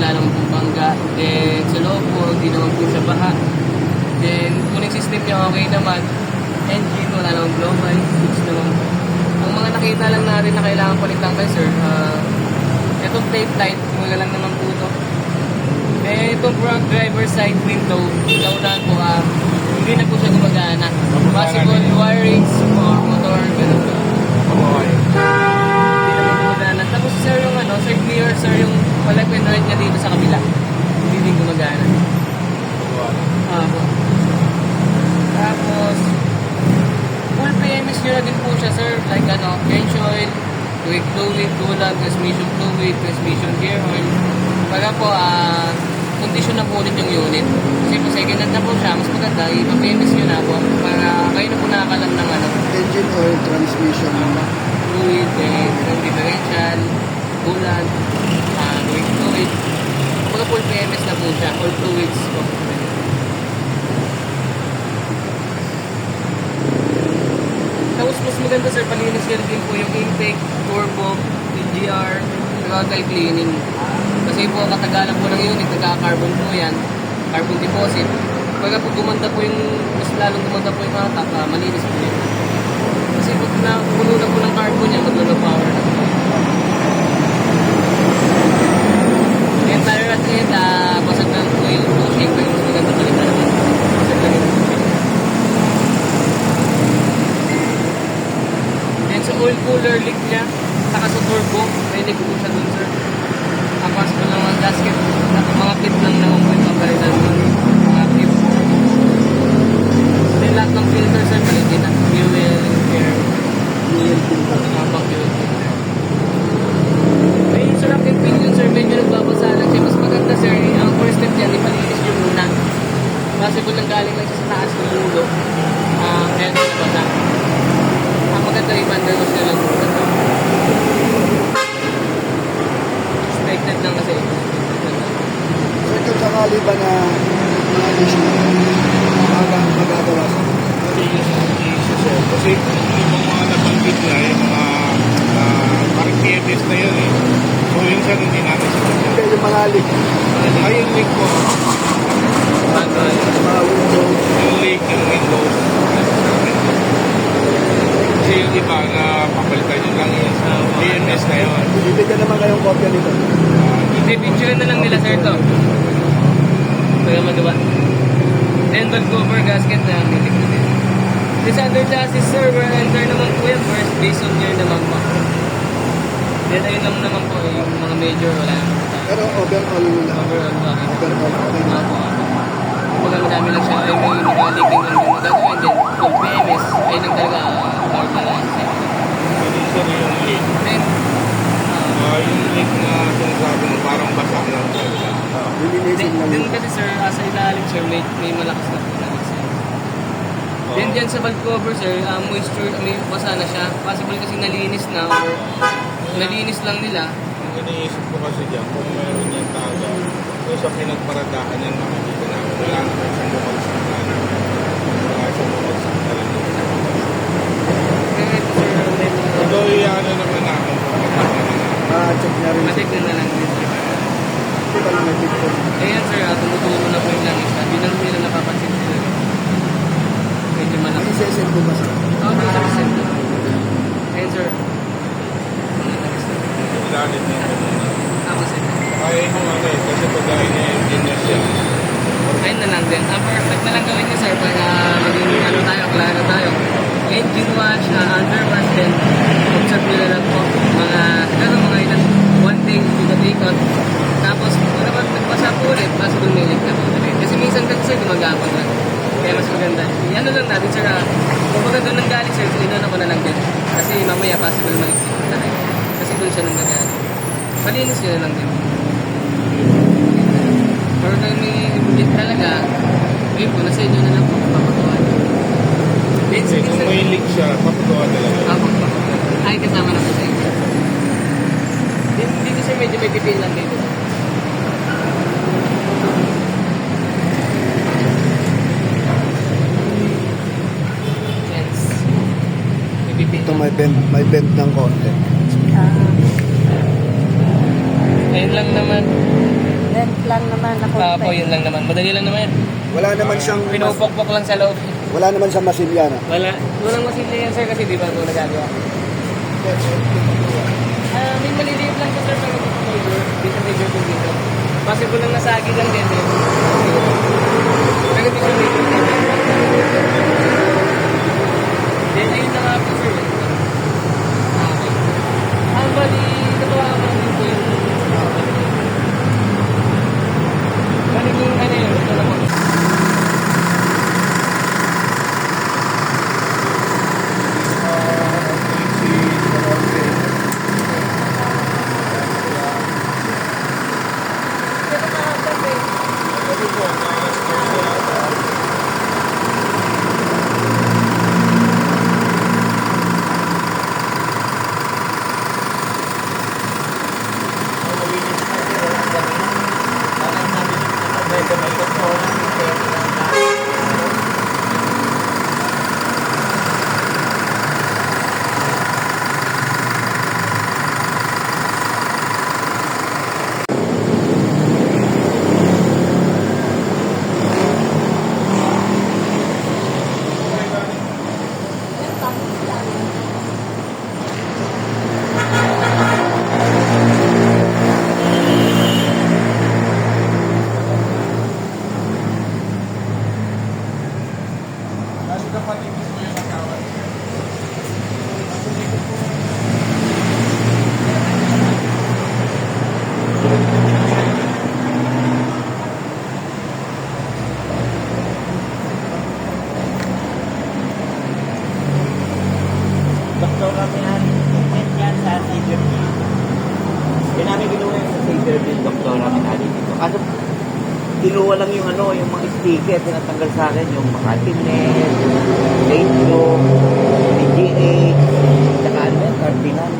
wala naman po bangga. Then sa loob po, hindi naman po siya baha. Then cooling system niya okay naman. Engine, wala naman blow by. Goods naman po. Ang mga nakita lang natin na kailangan palitan kay sir, itong tape light, wala lang naman po ito. Eh, itong front driver side window, naunahan po, hindi na po siya gumagana. Possible wirings or motor, gano'n po. Hindi na po gumagana. Tapos sir, yung side mirror, sir, yung left and right niya dito sa kabila. Hindi din gumagana. Po. Tapos, full PMS nyo na din po siya, sir. Like change oil, brake fluid, coolant, transmission gear oil. Pagka po, condition na po ulit yung unit. Kasi po second hand na po siya, mas maganda, ipa-PMS nyo na po para kayo na po nakakalam ng engine oil, transmission, fluid, differential, coolant, brake fluid. Pagka full PMS na po siya, all fluids po. Tapos mas maganda sir, palinis nyo din po yung intake, turbo, EGR, throttle cleaning. Kasi po katagalan po ng unit, nagka-carbon po yan, carbon deposit. Pagka po gumanda po yung, mas lalong gumanda po yung hatak, malinis po yun. Kasi po puno na po ng carbon niya, mag-low power na po. Yung tire at yun, basag na po yung bushing, pero mas maganda palitan naman. Basag lang yung bushing. Then sa oil cooler leak niya, saka sa turbo, may leak po siya dun sir. Tapos po lang ang gasket, mga clip lang naman po yung papalitan mo. Mga clip. Then lahat ng filter sir, palitin na. Fuel, air, habang fuel filter. May sarap yung pinion sir, medyo nagbabasa lang siya. Mas maganda sir, ang first step yan, ipalinis nyo muna. Possible lang galing lang siya sa taas ng ulo. Kaya nabasa. Ang maganda yung underwash na lang muna. Expected lang kasi. so ito sakali ba na mga issue magagawa sa kasi yung mga nabanggit na yung mga parang PMS na yun eh. So yung siya hindi namin sa kanya. hindi yung mga leak, Ay yung leak po. mga window, Yung leak ng Windows. Kasi yung iba na papalitan yun lang yung PMS na yun. bibigyan naman kayong kopya nito. I-picture na lang nila sir to. Kaya magawa. Then bag cover gasket na nilik na din. This under chassis sir, wear and tear naman po yan. First based on year naman po. Then ayun lang naman po yung mga major wala naman po tayo. Pero overall Overall okay. okay na. Kumbaga madami lang siya. Ay may mga leaking lang yung magagawa. And then full PMS. Ayun lang talaga power balance. Minsan yung leak. Then Yung leak na sinasabi mo parang basa lang talaga. Lilinisin lang Then yun. kasi sir, sa ilalim sir, may malakas na po naman sir. Then dyan sa valve cover sir, moisture, may basa na siya. Possible kasi nalinis na or nalinis lang nila. Ang iniisip ko kasi dyan, kung meron yung taga, so sa pinagparadahan yan, makikita namin, wala naman siyang bumagsak na. Wala siyang bumagsak na rin. Kaya ito sir, Although, ano naman namin, Check na rin. matik na lang din sir. Hindi pa lang may picture. Ayan sir, tumutulo na po yung langis na. Di lang nila napapansin sila. Medyo Ang malakas. isesend ko ba sa Oo, nakareset na. Ayan sir. Mga langis na. ilalim niya ito muna. Ako sir. Kaya yung kasi pagkain niya, yun na siya. Ayun na lang din. Ang perfect na lang gawin niya sir pag naging tayo, klaro tayo. Engine wash, underwash, then observe nyo na lang po. Mga ilan, one day, ikot-ikot. Tapos, kung naman nagbasa po ulit, possible may leak na po ulit. Kasi minsan kasi sir, gumagapon lang. Kaya mas maganda. Ano lang natin sir, kung maganda nang galing sir, ilan ako na lang din. Kasi mamaya possible maligsit na tayo. Kasi doon siya nang galing. Malinis nyo na lang din. Or kung may budget talaga, yun po, nasa inyo na lang po papagawa. Kasi kung may leak siya, papagawa talaga. Ay, kasama na po sa inyo. Hindi kasi medyo may detail lang dito. Yes. May detail ito lang. may bend ng konti. Ayun lang naman. Length lang naman na Po, yun lang naman. Madali lang naman yun. Wala naman siyang Pinupokpok lang sa loob. wala naman siyang masilya na. Walang masilya yan sir kasi di ba ito nagagawa? May maliliit lang po sir pero dito medyo po dito. Possible lang nasagi lang din eh. Pero dito medyo then ayun na nga po sir. Okay. Bali, natuwa ako din po yun. Bali yung ano yun, ito na po. Kasi kapatid mo yung nakawan. Doktor kami yan sa Savior Bill. Yan namin ginawa yung sa Savior Bill, doktor kami natin dito. Kaso, kinuha lang yung ano, yung mga sticker, tinatanggal sa akin, yung mga Martinez, Radio, PGH, saka ano yan, Cardinal.